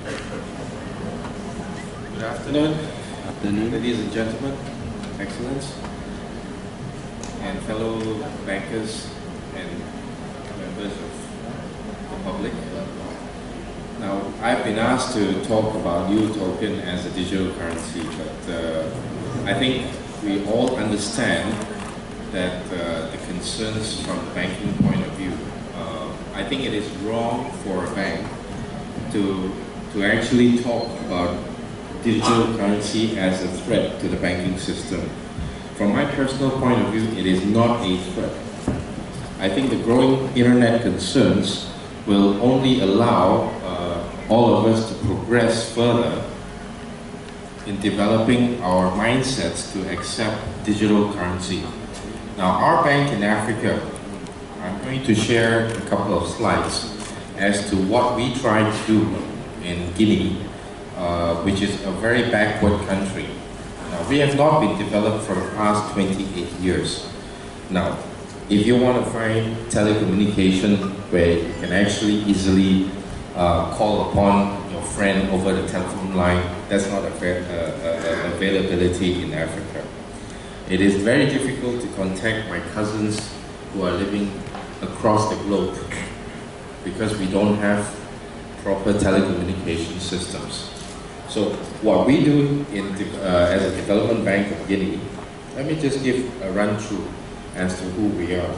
Good afternoon. Afternoon. Ladies and gentlemen, Excellence, and fellow bankers and members of the public. Now, I've been asked to talk about Utoken as a digital currency, but I think we all understand that the concerns from the banking point of view. I think it is wrong for a bank to actually talk about digital currency as a threat to the banking system. From my personal point of view, it is not a threat. I think the growing internet concerns will only allow all of us to progress further in developing our mindsets to accept digital currency. Now, our bank in Africa, I'm going to share a couple of slides as to what we try to do in Guinea, which is a very backward country. Now, we have not been developed for the past 28 years. Now, if you want to find telecommunication where you can actually easily call upon your friend over the telephone line, that's not availability in Africa. It is very difficult to contact my cousins who are living across the globe because we don't have proper telecommunication systems. So what we do as a development bank of Guinea, let me just give a run through as to who we are.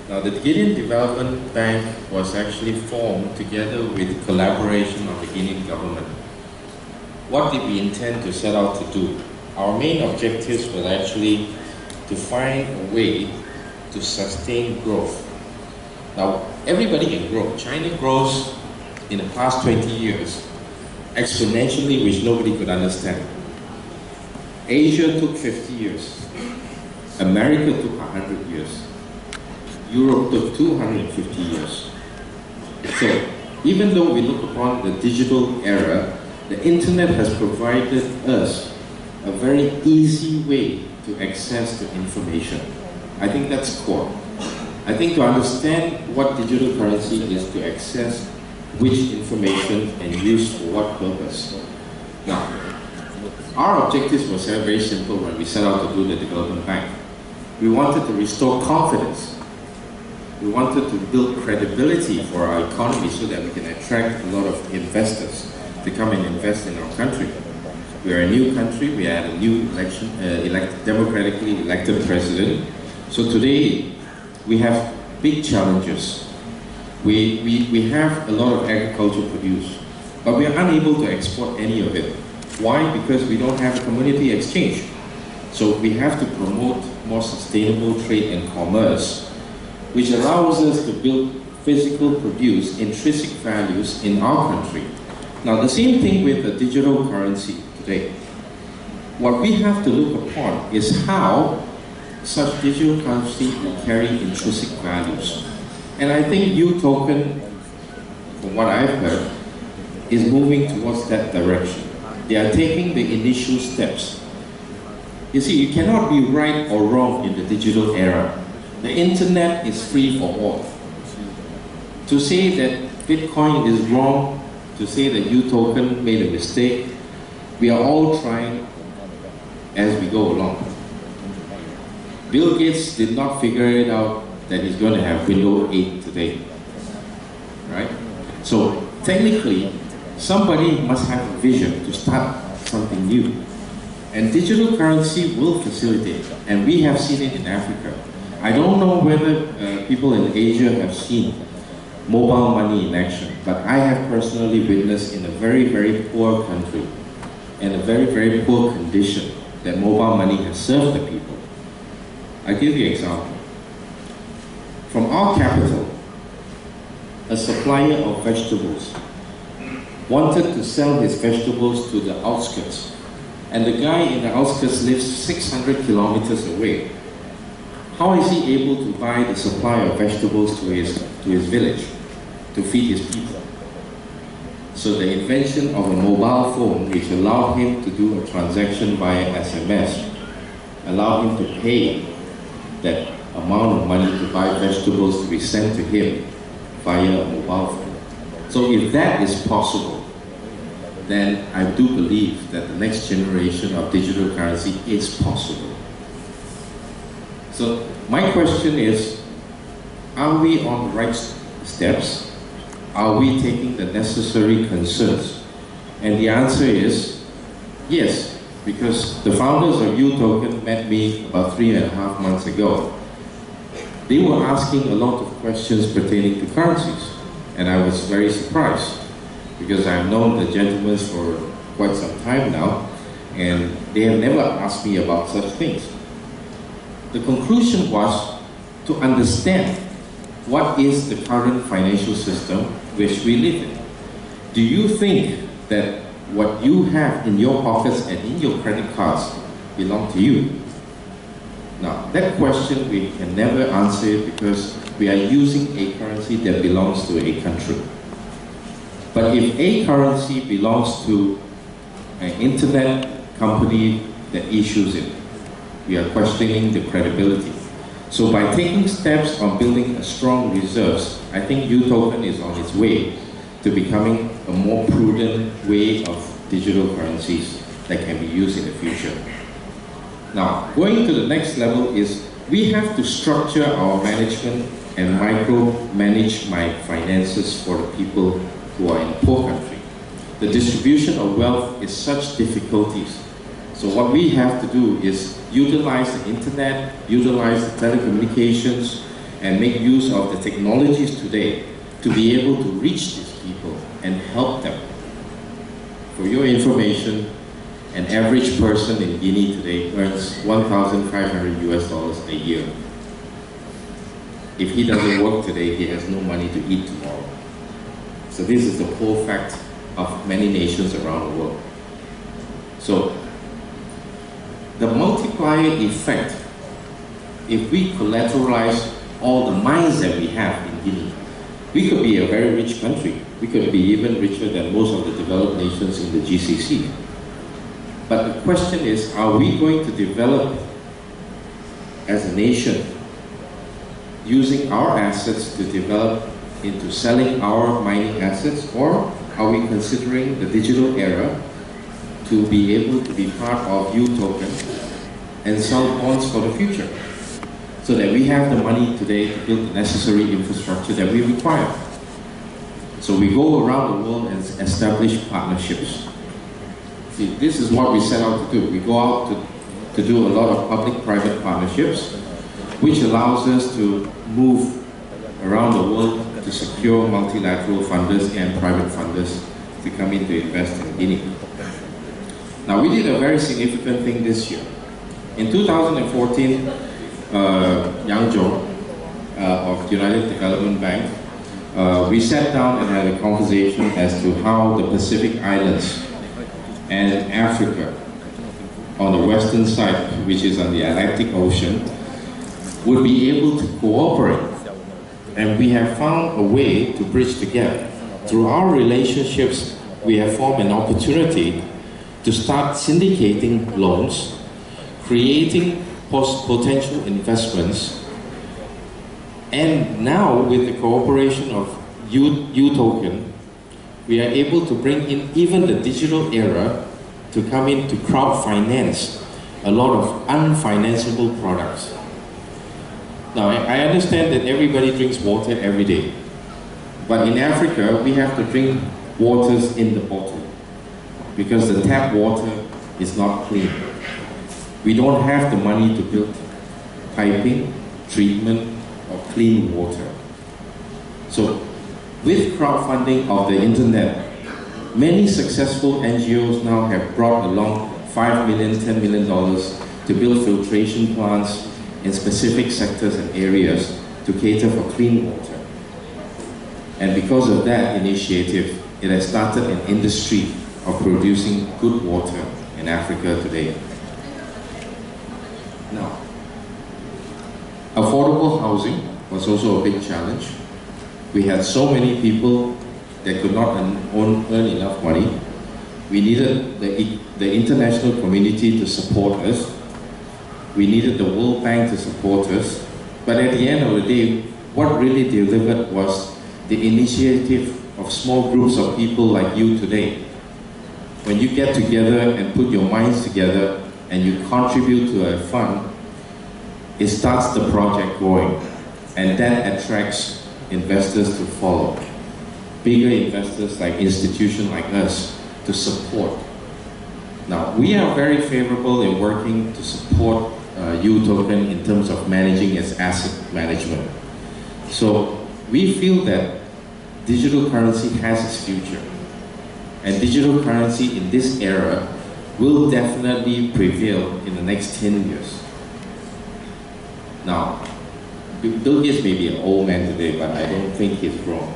Now, the Guinean Development Bank was actually formed together with collaboration of the Guinean government. What did we intend to set out to do? Our main objectives were actually to find a way to sustain growth. Now, everybody can grow. China grows in the past 20 years exponentially, which nobody could understand. Asia took 50 years. America took 100 years. Europe took 250 years. So, even though we look upon the digital era, the internet has provided us a very easy way to access the information. I think that's core. I think to understand what digital currency is to access which information and use for what purpose. Now, our objectives were very simple when we set out to do the development bank. We wanted to restore confidence. We wanted to build credibility for our economy so that we can attract a lot of investors to come and invest in our country. We are a new country, we had a new election, democratically elected president. So today, we have big challenges. We have a lot of agricultural produce, but we are unable to export any of it. Why? Because we don't have a community exchange. So we have to promote more sustainable trade and commerce, which allows us to build physical produce, intrinsic values in our country. Now, the same thing with the digital currency today. What we have to look upon is how such digital currency will carry intrinsic values. And I think Utoken, from what I've heard, is moving towards that direction. They are taking the initial steps. You see, you cannot be right or wrong in the digital era. The internet is free for all. To say that Bitcoin is wrong, to say that Utoken made a mistake, we are all trying as we go along. Bill Gates did not figure it out that he's going to have Windows 8 today, right? So technically, somebody must have a vision to start something new. And digital currency will facilitate, and we have seen it in Africa. I don't know whether people in Asia have seen mobile money in action, but I have personally witnessed in a very, very poor country and a very, very poor condition that mobile money has served the people. I'll give you an example. From our capital, a supplier of vegetables wanted to sell his vegetables to the outskirts, and the guy in the outskirts lives 600 kilometers away. How is he able to buy the supply of vegetables to his village, to feed his people? So the invention of a mobile phone, which allowed him to do a transaction via SMS, allowed him to pay that amount of money to buy vegetables to be sent to him via a mobile phone. So if that is possible, then I do believe that the next generation of digital currency is possible. So my question is, are we on the right steps? Are we taking the necessary concerns? And the answer is yes, because the founders of Utoken met me about 3.5 months ago. They were asking a lot of questions pertaining to currencies, and I was very surprised because I've known the gentlemen for quite some time now, and they have never asked me about such things. The conclusion was to understand what is the current financial system which we live in. Do you think that what you have in your pockets and in your credit cards belong to you? Now, that question we can never answer because we are using a currency that belongs to a country. But if a currency belongs to an internet company that issues it, we are questioning the credibility. So by taking steps on building a strong reserves, I think Utoken is on its way to becoming a more prudent way of digital currencies that can be used in the future. Now, going to the next level is we have to structure our management and micromanage my finances for the people who are in a poor country. The distribution of wealth is such difficulties. So what we have to do is utilize the internet, utilize the telecommunications, and make use of the technologies today to be able to reach these people and help them. For your information, an average person in Guinea today earns $1,500 a year. If he doesn't work today, he has no money to eat tomorrow. So this is the poor fact of many nations around the world. So the multiplier effect, if we collateralize all the mines that we have in Guinea, we could be a very rich country. We could be even richer than most of the developed nations in the GCC. But the question is, are we going to develop as a nation using our assets to develop into selling our mining assets, or are we considering the digital era to be able to be part of Utoken and sell bonds for the future, so that we have the money today to build the necessary infrastructure that we require? So we go around the world and establish partnerships. See, this is what we set out to do. We go out to do a lot of public-private partnerships, which allows us to move around the world to secure multilateral funders and private funders to come in to invest in Guinea. Now, we did a very significant thing this year. In 2014, Yang Zhou of United Development Bank, we sat down and had a conversation as to how the Pacific Islands and Africa on the western side, which is on the Atlantic Ocean, would be able to cooperate. And we have found a way to bridge the gap. Through our relationships, we have formed an opportunity to start syndicating loans, creating potential investments, and now with the cooperation of Utoken, we are able to bring in even the digital era to come in to crowd finance a lot of unfinanceable products. Now, I understand that everybody drinks water every day, but in Africa, we have to drink waters in the bottle because the tap water is not clean. We don't have the money to build piping, treatment, or clean water. So, with crowdfunding of the internet, many successful NGOs now have brought along $5 million, $10 million to build filtration plants in specific sectors and areas to cater for clean water. And because of that initiative, it has started an industry of producing good water in Africa today. Now, affordable housing was also a big challenge. We had so many people that could not earn enough money. We needed the international community to support us. We needed the World Bank to support us. But at the end of the day, what really delivered was the initiative of small groups of people like you today when you get together and put your minds together and you contribute to a fund, it starts the project going, and that attracts investors to follow. Bigger investors like institutions like us to support. Now, we are very favorable in working to support Utoken in terms of managing its asset management. So we feel that digital currency has its future. And digital currency in this era will definitely prevail in the next 10 years. Now, Bill Gates may be an old man today, but I don't think he's wrong.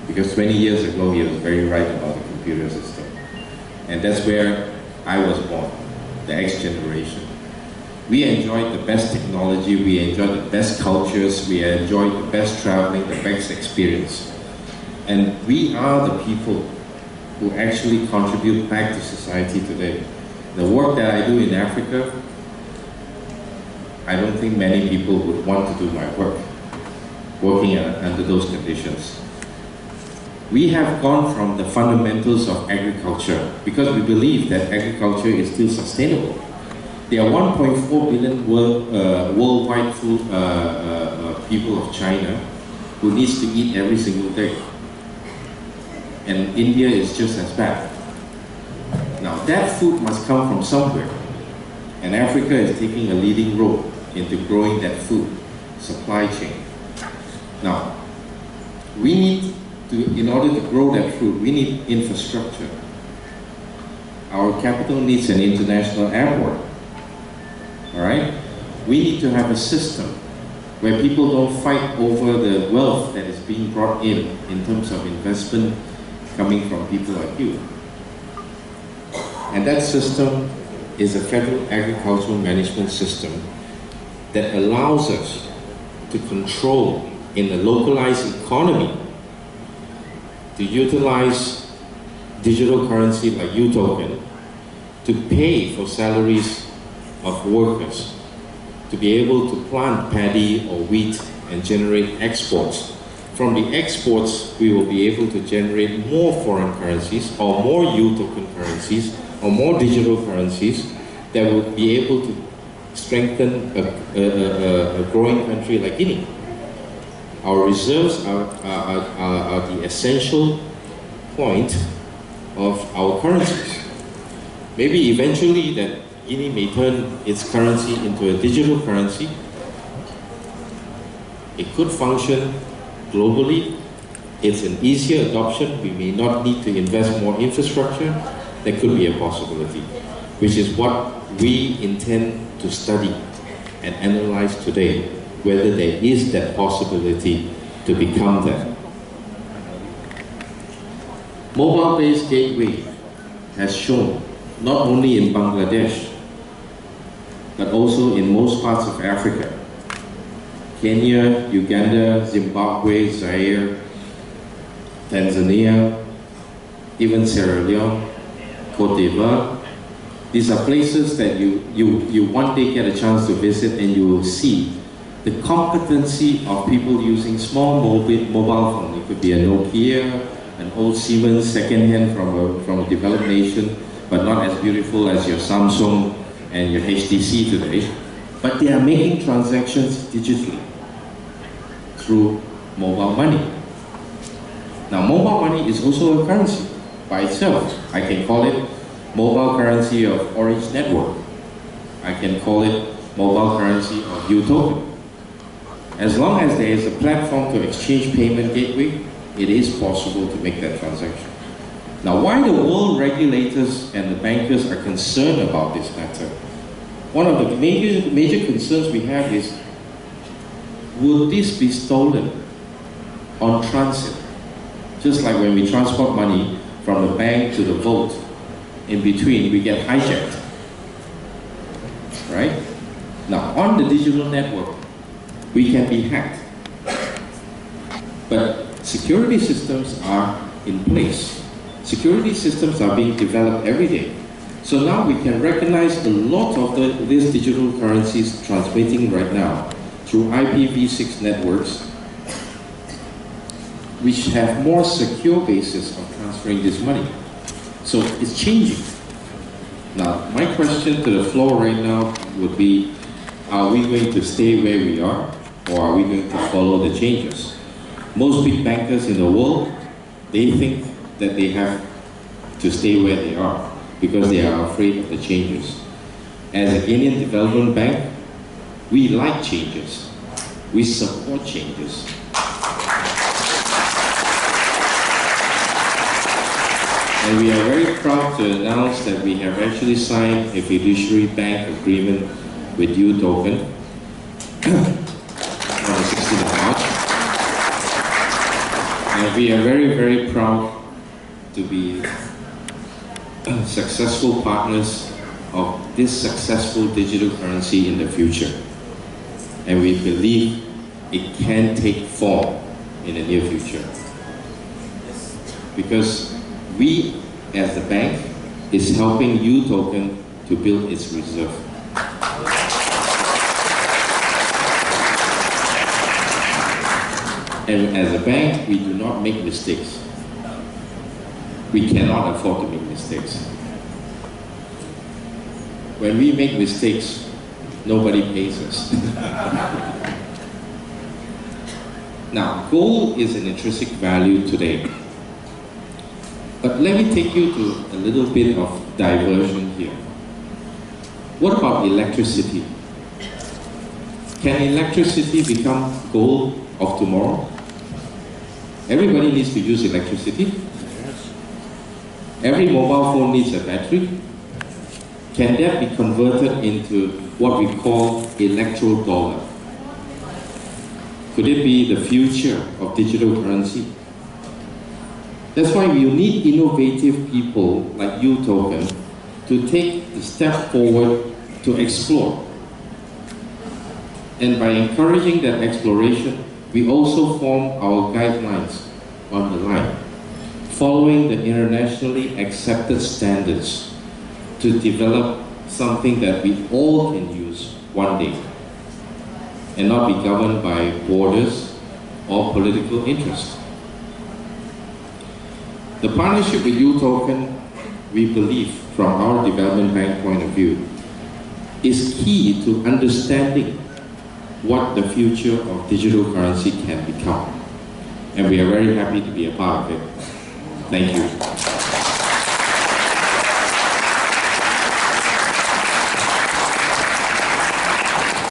Because 20 years ago, he was very right about the computer system. And that's where I was born, the X generation. We enjoyed the best technology, we enjoyed the best cultures, we enjoyed the best traveling, the best experience. And we are the people who actually contribute back to society today. The work that I do in Africa, I don't think many people would want to do my work, working under those conditions. We have gone from the fundamentals of agriculture because we believe that agriculture is still sustainable. There are 1.4 billion worldwide people of China who needs to eat every single day. And India is just as bad. Now that food must come from somewhere. And Africa is taking a leading role into growing that food supply chain. Now, we need to, in order to grow that food, we need infrastructure. Our capital needs an international airport. All right? We need to have a system where people don't fight over the wealth that is being brought in terms of investment coming from people like you. And that system is a federal agricultural management system that allows us to control in a localized economy to utilize digital currency like Utoken to pay for salaries of workers, to be able to plant paddy or wheat and generate exports. From the exports, we will be able to generate more foreign currencies or more Utoken currencies or more digital currencies that will be able to strengthen a growing country like Guinea. Our reserves are the essential point of our currencies. Maybe eventually that Guinea may turn its currency into a digital currency. It could function globally. It's an easier adoption. We may not need to invest more infrastructure. That could be a possibility, which is what we intend to study and analyze today, whether there is that possibility to become that. Mobile-based gateway has shown, not only in Bangladesh, but also in most parts of Africa, Kenya, Uganda, Zimbabwe, Zaire, Tanzania, even Sierra Leone, Cote d'Ivoire. These are places that you one day get a chance to visit and you will see the competency of people using small mobile phone. It could be a Nokia, an old Siemens second-hand from a developed nation, but not as beautiful as your Samsung and your HTC today. But they are making transactions digitally through mobile money. Now, mobile money is also a currency by itself. I can call it mobile currency of Orange Network. I can call it mobile currency of Utoken. As long as there is a platform to exchange payment gateway, it is possible to make that transaction. Now, why the world regulators and the bankers are concerned about this matter? One of the major concerns we have is, will this be stolen on transit? Just like when we transport money from the bank to the vault, in between we get hijacked, right? Now, on the digital network, we can be hacked. But security systems are in place. Security systems are being developed every day. So now we can recognize a lot of these digital currencies transmitting right now through IPv6 networks, which have more secure basis of transferring this money. So it's changing. Now, my question to the floor right now would be, are we going to stay where we are, or are we going to follow the changes? Most big bankers in the world, they think that they have to stay where they are because they are afraid of the changes. As a Guinean Development Bank, we like changes. We support changes. And we are very proud to announce that we have actually signed a fiduciary bank agreement with Utoken on the 16th of March. And we are very, very proud to be successful partners of this successful digital currency in the future. And we believe it can take form in the near future. Because we, as the bank, is helping Utoken to build its reserve. And as a bank, we do not make mistakes. We cannot afford to make mistakes. When we make mistakes, nobody pays us. Now, gold is an intrinsic value today. But let me take you to a little bit of diversion here. What about electricity? Can electricity become gold of tomorrow? Everybody needs to use electricity. Every mobile phone needs a battery. Can that be converted into what we call electrodollar? Could it be the future of digital currency? That's why we need innovative people like Utoken to take the step forward to explore. And by encouraging that exploration, we also form our guidelines on the line, following the internationally accepted standards to develop something that we all can use one day and not be governed by borders or political interests. The partnership with Utoken, we believe, from our development bank point of view, is key to understanding what the future of digital currency can become. And we are very happy to be a part of it. Thank you.